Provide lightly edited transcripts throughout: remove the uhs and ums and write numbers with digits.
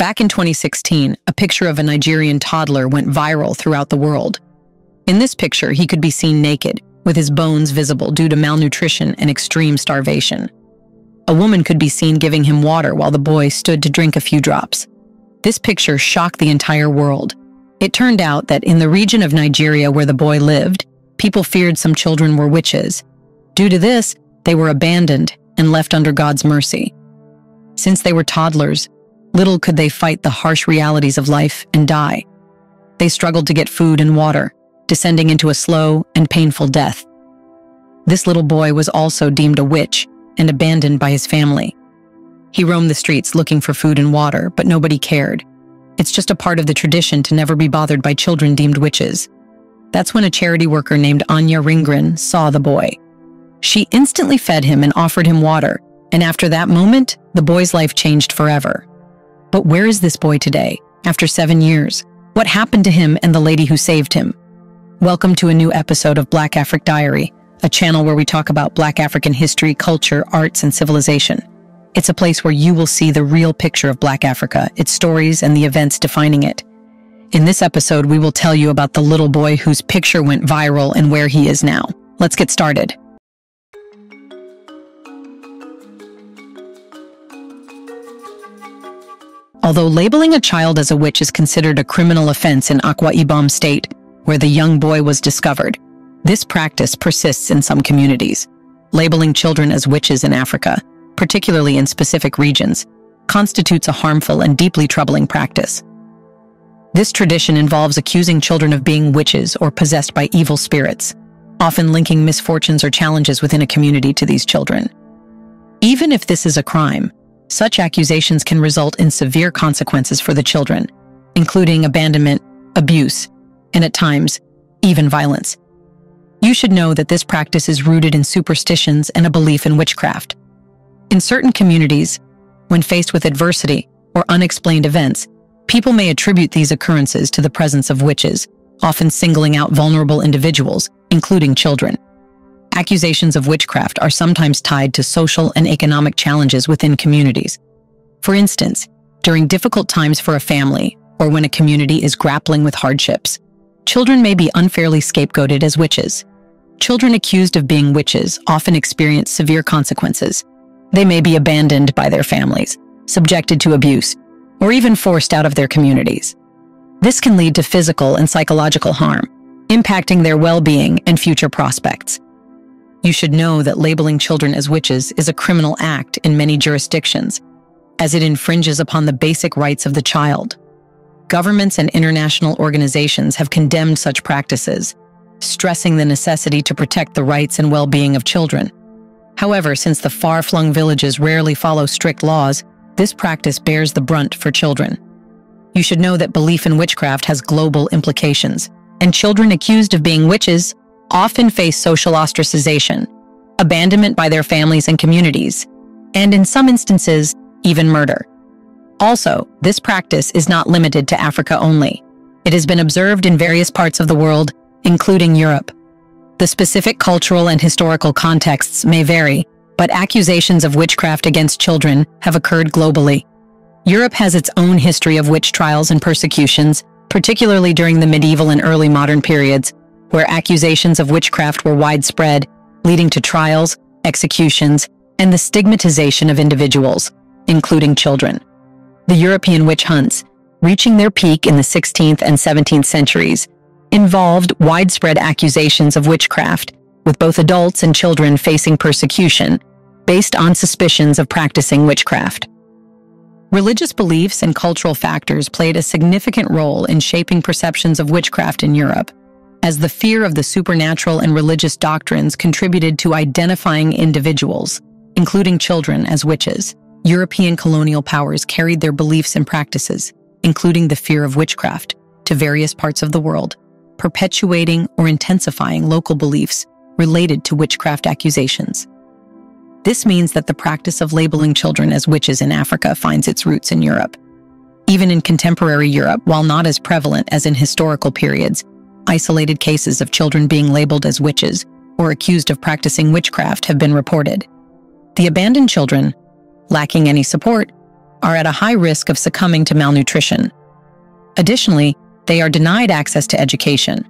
Back in 2016, a picture of a Nigerian toddler went viral throughout the world. In this picture, he could be seen naked, with his bones visible due to malnutrition and extreme starvation. A woman could be seen giving him water while the boy stood to drink a few drops. This picture shocked the entire world. It turned out that in the region of Nigeria where the boy lived, people feared some children were witches. Due to this, they were abandoned and left under God's mercy. Since they were toddlers, little could they fight the harsh realities of life and die. They struggled to get food and water, descending into a slow and painful death. This little boy was also deemed a witch and abandoned by his family. He roamed the streets looking for food and water, but nobody cared. It's just a part of the tradition to never be bothered by children deemed witches. That's when a charity worker named Anya Ringren saw the boy. She instantly fed him and offered him water, and after that moment, the boy's life changed forever. But where is this boy today, after 7 years? What happened to him and the lady who saved him? Welcome to a new episode of Black Africa Diary, a channel where we talk about Black African history, culture, arts, and civilization. It's a place where you will see the real picture of Black Africa, its stories, and the events defining it. In this episode, we will tell you about the little boy whose picture went viral and where he is now. Let's get started. Although labeling a child as a witch is considered a criminal offense in Akwa Ibom State, where the young boy was discovered, this practice persists in some communities. Labeling children as witches in Africa, particularly in specific regions, constitutes a harmful and deeply troubling practice. This tradition involves accusing children of being witches or possessed by evil spirits, often linking misfortunes or challenges within a community to these children. Even if this is a crime, such accusations can result in severe consequences for the children, including abandonment, abuse, and at times, even violence. You should know that this practice is rooted in superstitions and a belief in witchcraft. In certain communities, when faced with adversity or unexplained events, people may attribute these occurrences to the presence of witches, often singling out vulnerable individuals, including children. Accusations of witchcraft are sometimes tied to social and economic challenges within communities. For instance, during difficult times for a family or when a community is grappling with hardships, children may be unfairly scapegoated as witches. Children accused of being witches often experience severe consequences. They may be abandoned by their families, subjected to abuse, or even forced out of their communities. This can lead to physical and psychological harm, impacting their well-being and future prospects. You should know that labeling children as witches is a criminal act in many jurisdictions, as it infringes upon the basic rights of the child. Governments and international organizations have condemned such practices, stressing the necessity to protect the rights and well-being of children. However, since the far-flung villages rarely follow strict laws, this practice bears the brunt for children. You should know that belief in witchcraft has global implications, and children accused of being witches often face social ostracization, abandonment by their families and communities, and in some instances, even murder. Also, this practice is not limited to Africa only. It has been observed in various parts of the world, including Europe. The specific cultural and historical contexts may vary, but accusations of witchcraft against children have occurred globally. Europe has its own history of witch trials and persecutions, particularly during the medieval and early modern periods, where accusations of witchcraft were widespread, leading to trials, executions, and the stigmatization of individuals, including children. The European witch hunts, reaching their peak in the 16th and 17th centuries, involved widespread accusations of witchcraft, with both adults and children facing persecution based on suspicions of practicing witchcraft. Religious beliefs and cultural factors played a significant role in shaping perceptions of witchcraft in Europe, as the fear of the supernatural and religious doctrines contributed to identifying individuals, including children, as witches. European colonial powers carried their beliefs and practices, including the fear of witchcraft, to various parts of the world, perpetuating or intensifying local beliefs related to witchcraft accusations. This means that the practice of labeling children as witches in Africa finds its roots in Europe. Even in contemporary Europe, while not as prevalent as in historical periods, isolated cases of children being labeled as witches or accused of practicing witchcraft have been reported. The abandoned children, lacking any support, are at a high risk of succumbing to malnutrition. Additionally, they are denied access to education,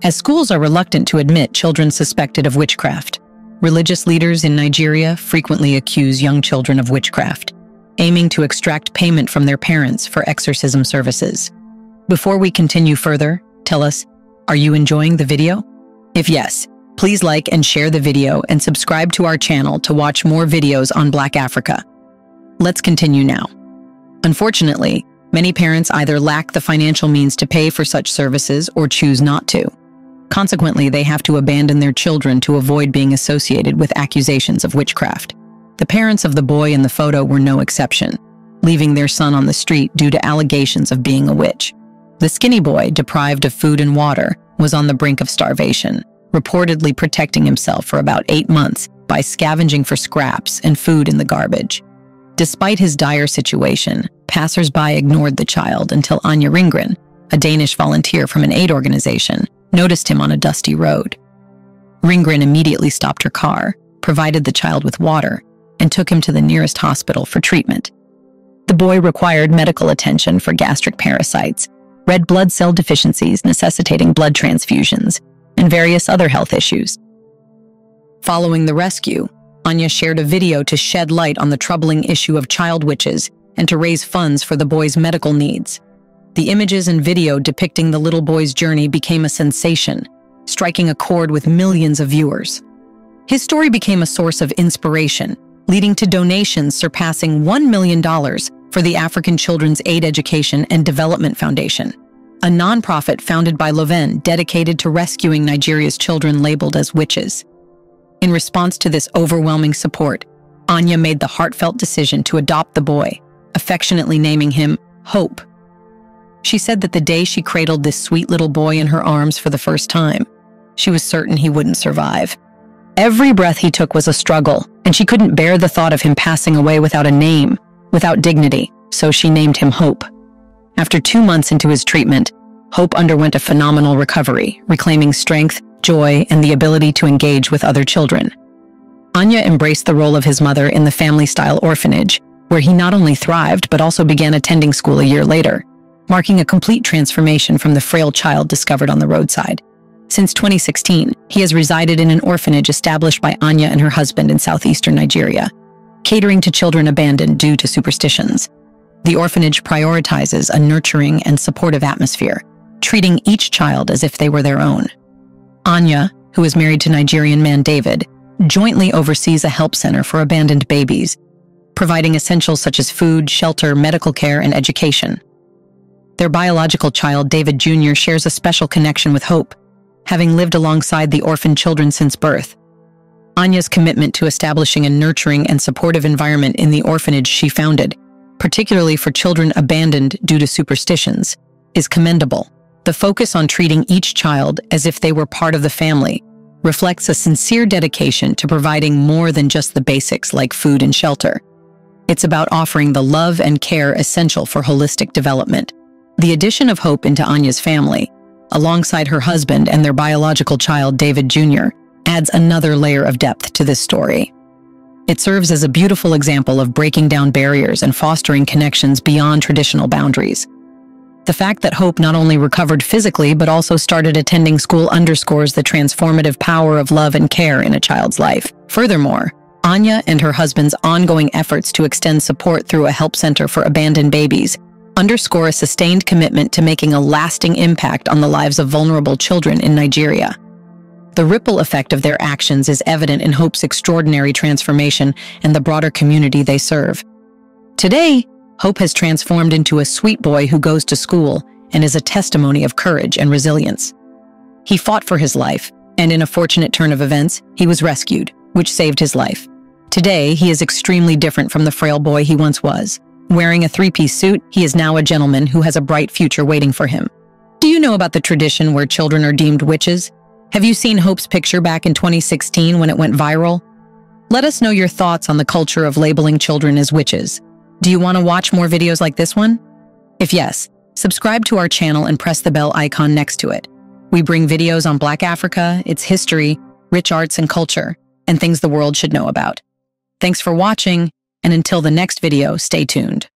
as schools are reluctant to admit children suspected of witchcraft. Religious leaders in Nigeria frequently accuse young children of witchcraft, aiming to extract payment from their parents for exorcism services. Before we continue further, tell us, are you enjoying the video? If yes, please like and share the video and subscribe to our channel to watch more videos on Black Africa. Let's continue now. Unfortunately, many parents either lack the financial means to pay for such services or choose not to. Consequently, they have to abandon their children to avoid being associated with accusations of witchcraft. The parents of the boy in the photo were no exception, leaving their son on the street due to allegations of being a witch. The skinny boy, deprived of food and water, was on the brink of starvation, reportedly protecting himself for about 8 months by scavenging for scraps and food in the garbage. Despite his dire situation, passers-by ignored the child until Anya Ringren, a Danish volunteer from an aid organization, noticed him on a dusty road. Ringren immediately stopped her car, provided the child with water, and took him to the nearest hospital for treatment. The boy required medical attention for gastric parasites, red blood cell deficiencies necessitating blood transfusions, and various other health issues. Following the rescue, Anya shared a video to shed light on the troubling issue of child witches and to raise funds for the boy's medical needs. The images and video depicting the little boy's journey became a sensation, striking a chord with millions of viewers. His story became a source of inspiration, leading to donations surpassing $1 million for the African Children's Aid Education and Development Foundation, a nonprofit founded by Loven dedicated to rescuing Nigeria's children labeled as witches. In response to this overwhelming support, Anya made the heartfelt decision to adopt the boy, affectionately naming him Hope. She said that the day she cradled this sweet little boy in her arms for the first time, she was certain he wouldn't survive. Every breath he took was a struggle, and she couldn't bear the thought of him passing away without a name, without dignity, so she named him Hope. After 2 months into his treatment, Hope underwent a phenomenal recovery, reclaiming strength, joy, and the ability to engage with other children. Anya embraced the role of his mother in the family-style orphanage, where he not only thrived but also began attending school a year later, marking a complete transformation from the frail child discovered on the roadside. Since 2016, he has resided in an orphanage established by Anya and her husband in southeastern Nigeria, catering to children abandoned due to superstitions. The orphanage prioritizes a nurturing and supportive atmosphere, treating each child as if they were their own. Anya, who is married to Nigerian man David, jointly oversees a help center for abandoned babies, providing essentials such as food, shelter, medical care, and education. Their biological child, David Jr., shares a special connection with Hope, having lived alongside the orphaned children since birth. Anya's commitment to establishing a nurturing and supportive environment in the orphanage she founded, particularly for children abandoned due to superstitions, is commendable. The focus on treating each child as if they were part of the family reflects a sincere dedication to providing more than just the basics like food and shelter. It's about offering the love and care essential for holistic development. The addition of Hope into Anya's family, alongside her husband and their biological child, David Jr., adds another layer of depth to this story. It serves as a beautiful example of breaking down barriers and fostering connections beyond traditional boundaries. The fact that Hope not only recovered physically but also started attending school underscores the transformative power of love and care in a child's life. Furthermore, Anya and her husband's ongoing efforts to extend support through a help center for abandoned babies underscore a sustained commitment to making a lasting impact on the lives of vulnerable children in Nigeria. The ripple effect of their actions is evident in Hope's extraordinary transformation and the broader community they serve. Today, Hope has transformed into a sweet boy who goes to school and is a testimony of courage and resilience. He fought for his life, and in a fortunate turn of events, he was rescued, which saved his life. Today, he is extremely different from the frail boy he once was. Wearing a three-piece suit, he is now a gentleman who has a bright future waiting for him. Do you know about the tradition where children are deemed witches? Have you seen Hope's picture back in 2016 when it went viral? Let us know your thoughts on the culture of labeling children as witches. Do you want to watch more videos like this one? If yes, subscribe to our channel and press the bell icon next to it. We bring videos on Black Africa, its history, rich arts and culture, and things the world should know about. Thanks for watching, and until the next video, stay tuned.